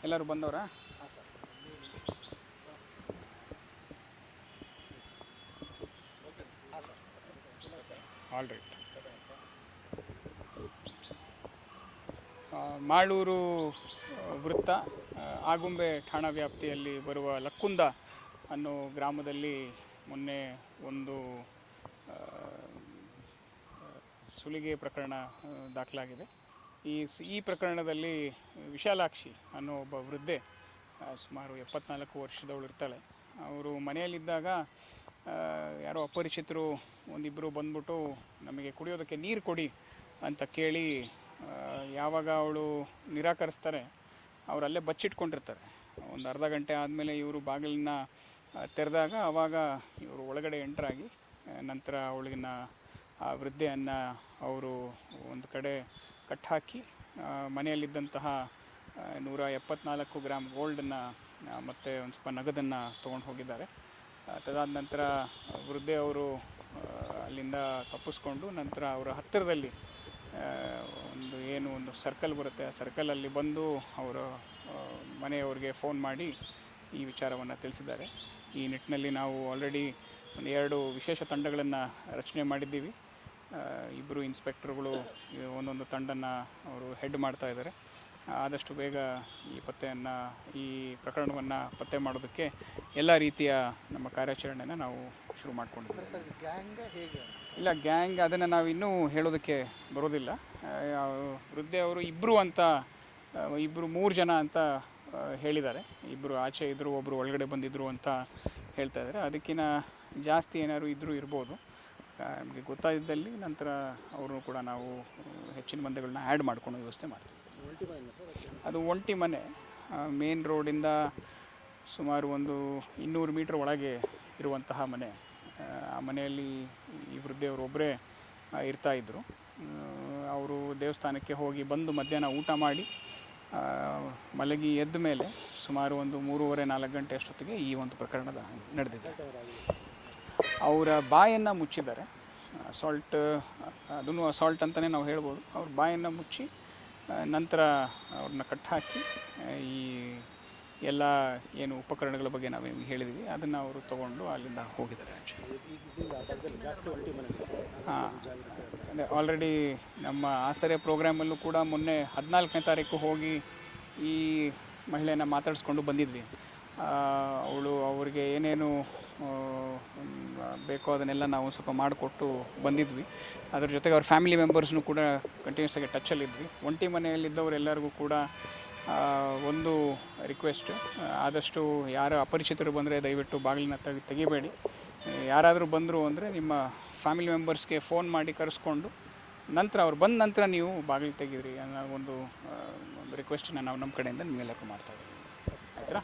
ಎಲ್ಲರೂ ಬಂದವರಾ? ಹಾಂ ಸರ್. ಹಾಂ ಸರ್. All right. ಮಾಳೂರು ವೃತ್ತ ಆಗುಂಬೆ ಠಾಣಾ ವ್ಯಾಪ್ತಿಯಲ್ಲಿ ಬರುವ ಲಕ್ಕುಂದ ಅನ್ನೋ ಗ್ರಾಮದಲ್ಲಿ ಮೊನ್ನೆ ಒಂದು ಸುಲಿಗೆ ಪ್ರಕರಣ ದಾಖಲಾಗಿದೆ. ಈ ಪ್ರಕರಣದಲ್ಲಿ ವಿಶಾಲಾಕ್ಷಿ ಅನ್ನೋ ಒಬ್ಬ ವೃದ್ಧೆ, ಸುಮಾರು 74 ವರ್ಷದವಳು ಇರ್ತಾಳೆ. ಅವರು ಮನೆಯಲ್ಲಿದ್ದಾಗ ಯಾರೋ ಅಪರಿಚಿತರು ಒಂದಿಬ್ಬರು ಬಂದ್ಬಿಟ್ಟು ನಮಗೆ ಕುಡಿಯೋದಕ್ಕೆ ನೀರು ಕೊಡಿ ಅಂತ ಕೇಳಿ, ಯಾವಾಗ ಅವಳು ನಿರಾಕರಿಸ್ತಾರೆ ಅವರಲ್ಲೇ ಬಚ್ಚಿಟ್ಕೊಂಡಿರ್ತಾರೆ. ಒಂದು ಅರ್ಧ ಗಂಟೆ ಆದಮೇಲೆ ಇವರು ಬಾಗಿಲನ್ನ ತೆರೆದಾಗ ಆವಾಗ ಇವರು ಒಳಗಡೆ ಎಂಟ್ರಾಗಿ ನಂತರ ಅವಳಿನ ಆ ವೃದ್ಧೆಯನ್ನು ಅವರು ಒಂದು ಕಡೆ ಕಟ್ಟಾಕಿ ಮನೆಯಲ್ಲಿದ್ದಂತಹ 174 ಗ್ರಾಮ್ ಗೋಲ್ಡನ್ನು ಮತ್ತು ಒಂದು ಸ್ವಲ್ಪ ನಗದನ್ನು ತೊಗೊಂಡು ಹೋಗಿದ್ದಾರೆ. ತದಾದ ನಂತರ ವೃದ್ಧೆ ಅವರು ಅಲ್ಲಿಂದ ತಪ್ಪಿಸ್ಕೊಂಡು ನಂತರ ಅವರ ಹತ್ತಿರದಲ್ಲಿ ಒಂದು ಸರ್ಕಲ್ ಬರುತ್ತೆ, ಆ ಸರ್ಕಲಲ್ಲಿ ಬಂದು ಅವರ ಮನೆಯವ್ರಿಗೆ ಫೋನ್ ಮಾಡಿ ಈ ವಿಚಾರವನ್ನು ತಿಳಿಸಿದ್ದಾರೆ. ಈ ನಿಟ್ಟಿನಲ್ಲಿ ನಾವು ಆಲ್ರೆಡಿ 2 ವಿಶೇಷ ತಂಡಗಳನ್ನು ರಚನೆ ಮಾಡಿದ್ದೀವಿ. 2 ಇನ್ಸ್ಪೆಕ್ಟರ್ಗಳು ಒಂದೊಂದು ತಂಡನ್ನು ಅವರು ಹೆಡ್ ಮಾಡ್ತಾ ಇದ್ದಾರೆ. ಆದಷ್ಟು ಬೇಗ ಈ ಪ್ರಕರಣವನ್ನು ಪತ್ತೆ ಮಾಡೋದಕ್ಕೆ ಎಲ್ಲ ರೀತಿಯ ನಮ್ಮ ಕಾರ್ಯಾಚರಣೆಯನ್ನು ನಾವು ಶುರು ಮಾಡ್ಕೊಂಡಿದ್ದೀವಿ. ಇಲ್ಲ, ಗ್ಯಾಂಗ್ ಅದನ್ನು ನಾವು ಇನ್ನೂ ಹೇಳೋದಕ್ಕೆ ಬರೋದಿಲ್ಲ. ವೃದ್ಧೆ ಅವರು 3 ಜನ ಅಂತ ಹೇಳಿದ್ದಾರೆ. 2 ಆಚೆ ಇದ್ದರು, ಒಬ್ಬರು ಒಳಗಡೆ ಬಂದಿದ್ದರು ಅಂತ ಹೇಳ್ತಾ ಇದ್ದಾರೆ. ಅದಕ್ಕಿಂತ ಜಾಸ್ತಿ ಏನಾದ್ರು ಇರ್ಬೋದು. ನಮಗೆ ಗೊತ್ತಾಗಿದ್ದಲ್ಲಿ ನಂತರ ಅವರು ಕೂಡ ನಾವು ಹೆಚ್ಚಿನ ಮಂದಿಗಳನ್ನ ಆ್ಯಡ್ ಮಾಡ್ಕೊಂಡು ವ್ಯವಸ್ಥೆ ಮಾಡ್ತೀವಿ. ಅದು ಒಂಟಿ ಮನೆ, ಮೇನ್ ರೋಡಿಂದ ಸುಮಾರು ಒಂದು 200 ಮೀಟ್ರ್ ಒಳಗೆ ಇರುವಂತಹ ಮನೆ. ಆ ಮನೆಯಲ್ಲಿ ಈ ವೃದ್ಧೆಯವರು ಒಬ್ಬರೇ ಇರ್ತಾಯಿದ್ರು. ಅವರು ದೇವಸ್ಥಾನಕ್ಕೆ ಹೋಗಿ ಬಂದು ಮಧ್ಯಾಹ್ನ ಊಟ ಮಾಡಿ ಮಲಗಿ ಎದ್ದ ಮೇಲೆ ಸುಮಾರು ಒಂದು 3:30-4 ಗಂಟೆ ಅಷ್ಟೊತ್ತಿಗೆ ಈ ಒಂದು ಪ್ರಕರಣ ನಡೆದಿದೆ. ಅವರ ಬಾಯನ್ನು ಮುಚ್ಚಿದ್ದಾರೆ. ಅದನ್ನು ಅಸಾಲ್ಟ್ ಅಂತಲೇ ನಾವು ಹೇಳ್ಬೋದು. ಅವ್ರ ಬಾಯನ್ನು ಮುಚ್ಚಿ ನಂತರ ಅವ್ರನ್ನ ಕಟ್ಟಾಕಿ ಈ ಎಲ್ಲ ಏನು ಉಪಕರಣಗಳ ಬಗ್ಗೆ ನಾವೇನು ಹೇಳಿದ್ವಿ ಅದನ್ನು ಅವರು ತೊಗೊಂಡು ಅಲ್ಲಿಂದ ಹೋಗಿದ್ದಾರೆ ಆಚೆ. ಅದೇ ಆಲ್ರೆಡಿ ನಮ್ಮ ಆಸರೆ ಪ್ರೋಗ್ರಾಮಲ್ಲೂ ಕೂಡ ಮೊನ್ನೆ 14ನೇ ತಾರೀಕು ಹೋಗಿ ಈ ಮಹಿಳೆಯನ್ನು ಮಾತಾಡಿಸ್ಕೊಂಡು ಬಂದಿದ್ವಿ. ಅವರಿಗೆ ಏನೇನು ಬೇಕೋ ಅದನ್ನೆಲ್ಲ ನಾವು ಸ್ವಲ್ಪ ಮಾಡಿಕೊಟ್ಟು ಬಂದಿದ್ವಿ. ಅದ್ರ ಜೊತೆಗೆ ಅವ್ರ ಫ್ಯಾಮಿಲಿ ಮೆಂಬರ್ಸ್ನೂ ಕೂಡ ಕಂಟಿನ್ಯೂಸ್ ಆಗಿ ಟಚ್ಚಲ್ಲಿದ್ವಿ. ಒಂಟಿ ಮನೆಯಲ್ಲಿದ್ದವರೆಲ್ಲರಿಗೂ ಕೂಡ ಒಂದು ರಿಕ್ವೆಸ್ಟ್, ಆದಷ್ಟು ಯಾರು ಅಪರಿಚಿತರು ಬಂದರೆ ದಯವಿಟ್ಟು ಬಾಗಿಲನ್ನ ತೆಗಿಬೇಡಿ. ಯಾರಾದರೂ ಬಂದರು ಅಂದರೆ ನಿಮ್ಮ ಫ್ಯಾಮಿಲಿ ಮೆಂಬರ್ಸ್ಗೆ ಫೋನ್ ಮಾಡಿ ಕರೆಸ್ಕೊಂಡು ನಂತರ ಅವ್ರು ಬಂದ ನಂತರ ನೀವು ಬಾಗಿಲು ತೆಗೀರಿ ಅನ್ನೋ ಒಂದು ರಿಕ್ವೆಸ್ಟನ್ನು ನಾವು ನಮ್ಮ ಕಡೆಯಿಂದ ನಿಮಗೆಲ್ಲರಿಗೂ ಮಾಡ್ತಾಯಿದ್ದೀವಿ. ಆಯ್ತಾ?